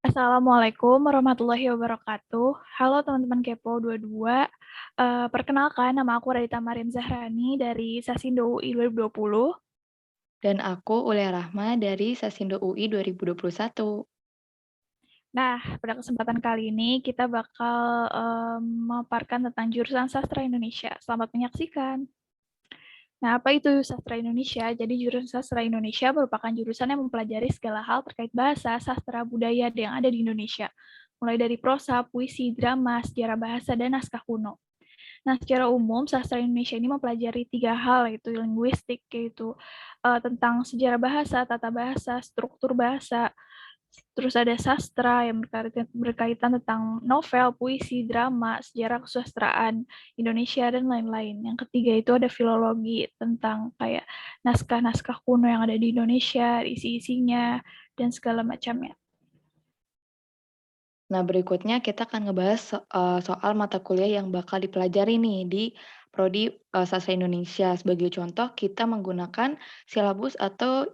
Assalamualaikum warahmatullahi wabarakatuh. Halo teman-teman Kepo 22. Perkenalkan, nama aku Radita Mariam Zahrani dari Sasindo UI 2020. Dan aku Ulia Rahma dari Sasindo UI 2021. Nah, pada kesempatan kali ini kita bakal memaparkan tentang jurusan Sastra Indonesia. Selamat menyaksikan. Nah, apa itu Sastra Indonesia? Jadi jurusan Sastra Indonesia merupakan jurusan yang mempelajari segala hal terkait bahasa, sastra, budaya yang ada di Indonesia. Mulai dari prosa, puisi, drama, sejarah bahasa, dan naskah kuno. Nah, secara umum sastra Indonesia ini mempelajari 3 hal, yaitu linguistik, yaitu tentang sejarah bahasa, tata bahasa, struktur bahasa. Terus ada sastra yang berkaitan tentang novel, puisi, drama, sejarah kesusastraan Indonesia, dan lain-lain. Yang ketiga itu ada filologi tentang kayak naskah-naskah kuno yang ada di Indonesia, isi-isinya, dan segala macamnya. Nah, berikutnya kita akan ngebahas soal mata kuliah yang bakal dipelajari nih di Prodi Sastra Indonesia. Sebagai contoh, kita menggunakan silabus atau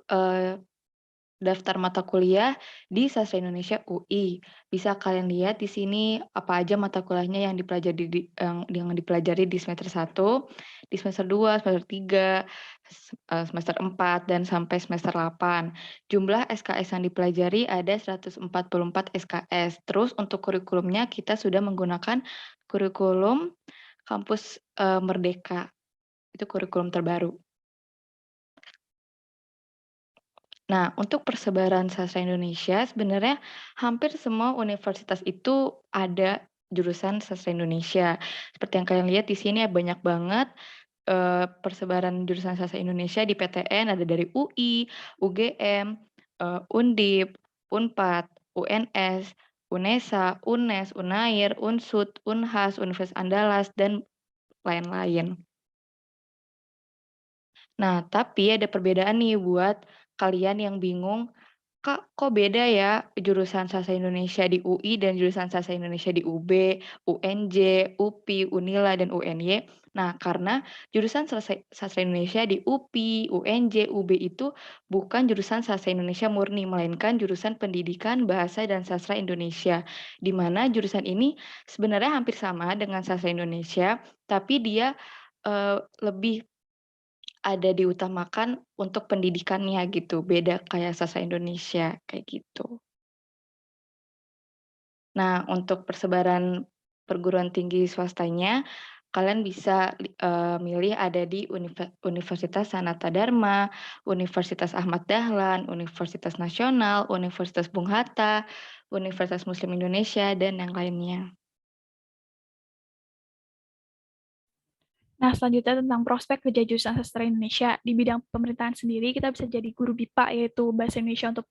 daftar mata kuliah di Sastra Indonesia UI. Bisa kalian lihat di sini apa aja mata kuliahnya yang dipelajari di semester 1, di semester 2, semester 3, semester 4, dan sampai semester 8. Jumlah SKS yang dipelajari ada 144 SKS. Terus untuk kurikulumnya kita sudah menggunakan kurikulum kampus Merdeka. Itu kurikulum terbaru. Nah, untuk persebaran sastra Indonesia, sebenarnya hampir semua universitas itu ada jurusan sastra Indonesia. Seperti yang kalian lihat di sini banyak banget persebaran jurusan sastra Indonesia di PTN, ada dari UI, UGM, Undip, Unpad, UNS, UNESA, UNES, UNAIR, UNSUD, UNHAS, Universitas Andalas, dan lain-lain. Nah, tapi ada perbedaan nih buat kalian yang bingung, Kak, kok beda ya jurusan Sastra Indonesia di UI dan jurusan Sastra Indonesia di UB, UNJ, UPI, Unila, dan UNY? Nah, karena jurusan Sastra Indonesia di UPI, UNJ, UB itu bukan jurusan Sastra Indonesia murni, melainkan jurusan Pendidikan Bahasa dan Sastra Indonesia, di mana jurusan ini sebenarnya hampir sama dengan Sastra Indonesia, tapi dia lebih ada diutamakan untuk pendidikannya gitu, beda kayak sastra Indonesia, kayak gitu. Nah, untuk persebaran perguruan tinggi swastanya, kalian bisa milih ada di Universitas Sanata Dharma, Universitas Ahmad Dahlan, Universitas Nasional, Universitas Bung Hatta, Universitas Muslim Indonesia, dan yang lainnya. Nah, selanjutnya tentang prospek kerja jurusan sastra Indonesia. Di bidang pemerintahan sendiri, kita bisa jadi guru BIPA, yaitu Bahasa Indonesia untuk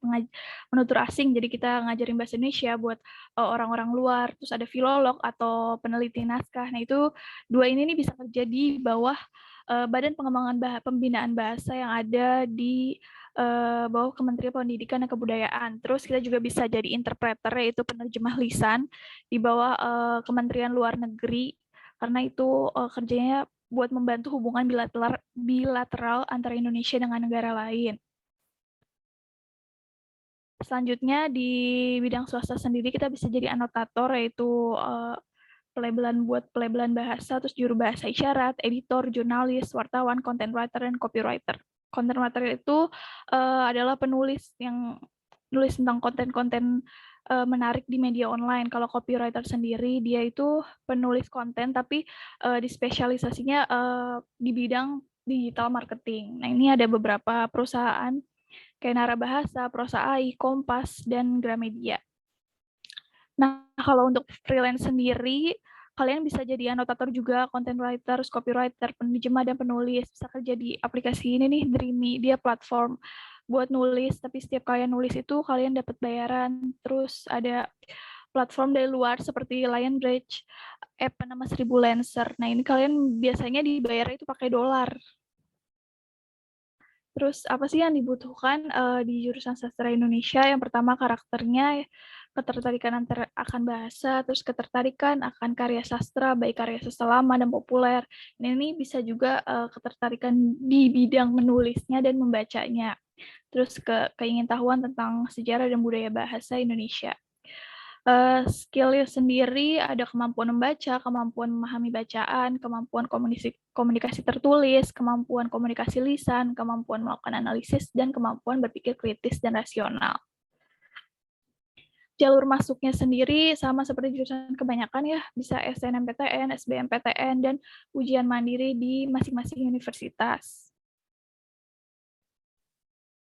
penutur asing. Jadi kita ngajarin Bahasa Indonesia buat orang-orang luar. Terus ada filolog atau peneliti naskah. Nah, itu dua ini nih bisa kerja di bawah Badan Pengembangan Pembinaan Bahasa yang ada di bawah Kementerian Pendidikan dan Kebudayaan. Terus kita juga bisa jadi interpreter, yaitu penerjemah lisan di bawah Kementerian Luar Negeri, karena itu kerjanya buat membantu hubungan bilateral antara Indonesia dengan negara lain. Selanjutnya di bidang swasta sendiri kita bisa jadi anotator, yaitu pelabelan bahasa, terus juru bahasa isyarat, editor, jurnalis, wartawan, content writer, dan copywriter. Content writer itu adalah penulis yang nulis tentang konten-konten menarik di media online. Kalau copywriter sendiri dia itu penulis konten tapi dispesialisasinya di bidang digital marketing. Nah, ini ada beberapa perusahaan kayak Narabahasa, Prosa AI, Kompas, dan Gramedia. Nah, kalau untuk freelance sendiri, kalian bisa jadi anotator juga, content writer, copywriter, penerjemah, dan penulis. Bisa kerja di aplikasi ini nih, Dreamy. Dia platform buat nulis, tapi setiap kalian nulis itu kalian dapat bayaran. Terus ada platform dari luar seperti Lionbridge, app bernama 1000 Lancer. Nah, ini kalian biasanya dibayar itu pakai dolar. Terus apa sih yang dibutuhkan di jurusan sastra Indonesia? Yang pertama karakternya, ketertarikan akan bahasa, terus ketertarikan akan karya sastra, baik karya sastra lama dan populer. Ini bisa juga ketertarikan di bidang menulisnya dan membacanya. Terus keingintahuan tentang sejarah dan budaya bahasa Indonesia. Skill sendiri ada kemampuan membaca, kemampuan memahami bacaan, kemampuan komunikasi tertulis, kemampuan komunikasi lisan, kemampuan melakukan analisis, dan kemampuan berpikir kritis dan rasional. Jalur masuknya sendiri sama seperti jurusan kebanyakan ya, bisa SNMPTN, SBMPTN, dan ujian mandiri di masing-masing universitas.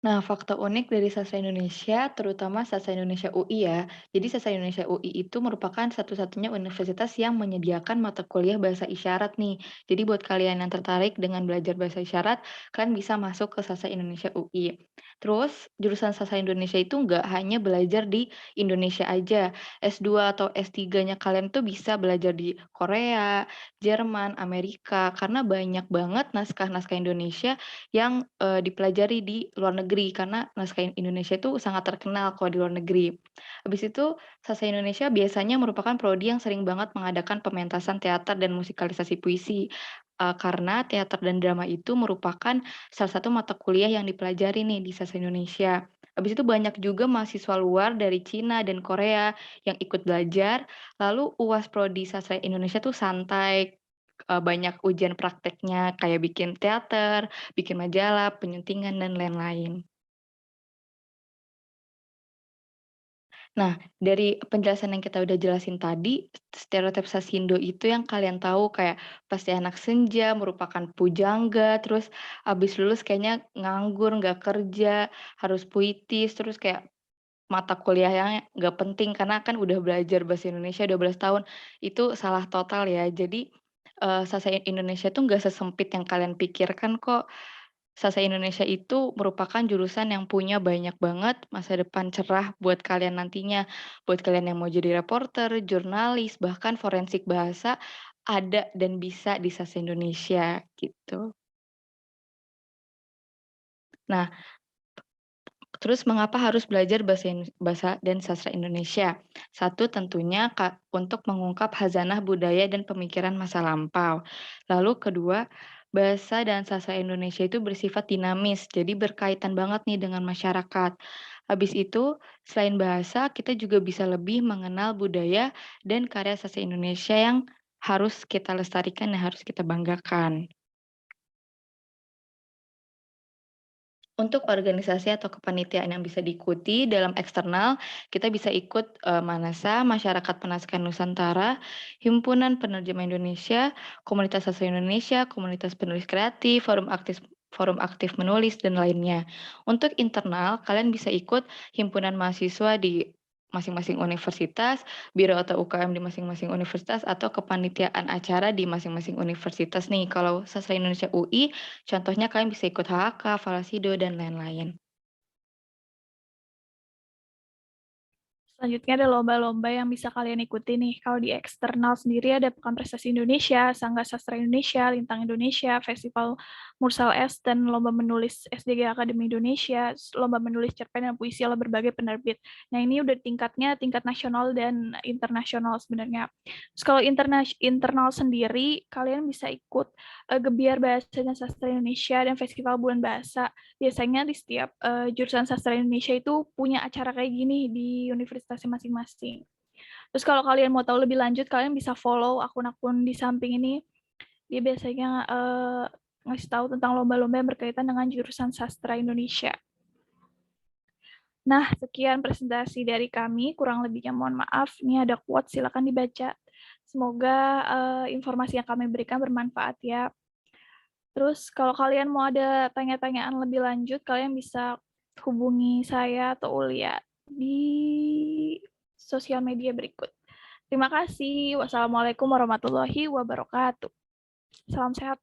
Nah, fakta unik dari sastra Indonesia, terutama sastra Indonesia UI ya. Jadi sastra Indonesia UI itu merupakan satu-satunya universitas yang menyediakan mata kuliah bahasa isyarat nih. Jadi buat kalian yang tertarik dengan belajar bahasa isyarat, kalian bisa masuk ke sastra Indonesia UI. Terus, jurusan sastra Indonesia itu nggak hanya belajar di Indonesia aja. S2 atau S3-nya kalian tuh bisa belajar di Korea, Jerman, Amerika, karena banyak banget naskah-naskah Indonesia yang, dipelajari di luar negeri karena naskah Indonesia itu sangat terkenal kalau di luar negeri. Habis itu, Sastra Indonesia biasanya merupakan prodi yang sering banget mengadakan pementasan teater dan musikalisasi puisi, karena teater dan drama itu merupakan salah satu mata kuliah yang dipelajari nih di Sastra Indonesia. Habis itu banyak juga mahasiswa luar dari Cina dan Korea yang ikut belajar, lalu UAS prodi Sastra Indonesia tuh santai, banyak ujian prakteknya kayak bikin teater, bikin majalah, penyuntingan, dan lain-lain. Nah, dari penjelasan yang kita udah jelasin tadi, stereotip Sasindo itu yang kalian tahu kayak pasti anak senja, merupakan pujangga, terus abis lulus kayaknya nganggur, nggak kerja, harus puitis, terus kayak mata kuliahnya nggak penting karena kan udah belajar bahasa Indonesia 12 tahun, itu salah total ya. Jadi, Sastra Indonesia tuh nggak sesempit yang kalian pikirkan kok. Sastra Indonesia itu merupakan jurusan yang punya banyak banget masa depan cerah buat kalian nantinya. Buat kalian yang mau jadi reporter, jurnalis, bahkan forensik bahasa, ada dan bisa di Sastra Indonesia, gitu. Nah, terus mengapa harus belajar bahasa dan sastra Indonesia? Satu tentunya untuk mengungkap khazanah budaya dan pemikiran masa lampau. Lalu kedua, bahasa dan sastra Indonesia itu bersifat dinamis, jadi berkaitan banget nih dengan masyarakat. Habis itu, selain bahasa, kita juga bisa lebih mengenal budaya dan karya sastra Indonesia yang harus kita lestarikan dan harus kita banggakan. Untuk organisasi atau kepanitiaan yang bisa diikuti dalam eksternal, kita bisa ikut, Manasa, Masyarakat Penaskah Nusantara, Himpunan Penerjemah Indonesia, Komunitas Sastra Indonesia, Komunitas Penulis Kreatif, Forum Aktif Menulis, dan lainnya. Untuk internal, kalian bisa ikut himpunan mahasiswa di masing-masing universitas, biro atau UKM di masing-masing universitas, atau kepanitiaan acara di masing-masing universitas nih. Kalau Sastra Indonesia UI, contohnya kalian bisa ikut HAK, Falasido, dan lain-lain. Selanjutnya ada lomba-lomba yang bisa kalian ikuti nih. Kalau di eksternal sendiri ada Pekan Prestasi Indonesia, Sangga Sastra Indonesia, Lintang Indonesia, Festival Mursal S, dan Lomba Menulis SDG Akademi Indonesia, Lomba Menulis Cerpen dan Puisi oleh berbagai penerbit. Nah, ini udah tingkatnya tingkat nasional dan internasional sebenarnya. Terus kalau internal sendiri, kalian bisa ikut Gebiar Bahasa dan Sastra Indonesia dan Festival Bulan Bahasa. Biasanya di setiap jurusan sastra Indonesia itu punya acara kayak gini di universitasnya masing-masing. Terus kalau kalian mau tahu lebih lanjut, kalian bisa follow akun-akun di samping ini. Dia biasanya ngasih tahu tentang lomba-lomba yang berkaitan dengan jurusan sastra Indonesia. Nah, sekian presentasi dari kami. Kurang lebihnya mohon maaf. Ini ada quote, silakan dibaca. Semoga informasi yang kami berikan bermanfaat ya. Terus kalau kalian mau ada tanya-tanyaan lebih lanjut, kalian bisa hubungi saya atau Ulia di sosial media berikut. Terima kasih. Wassalamualaikum warahmatullahi wabarakatuh. Salam sehat.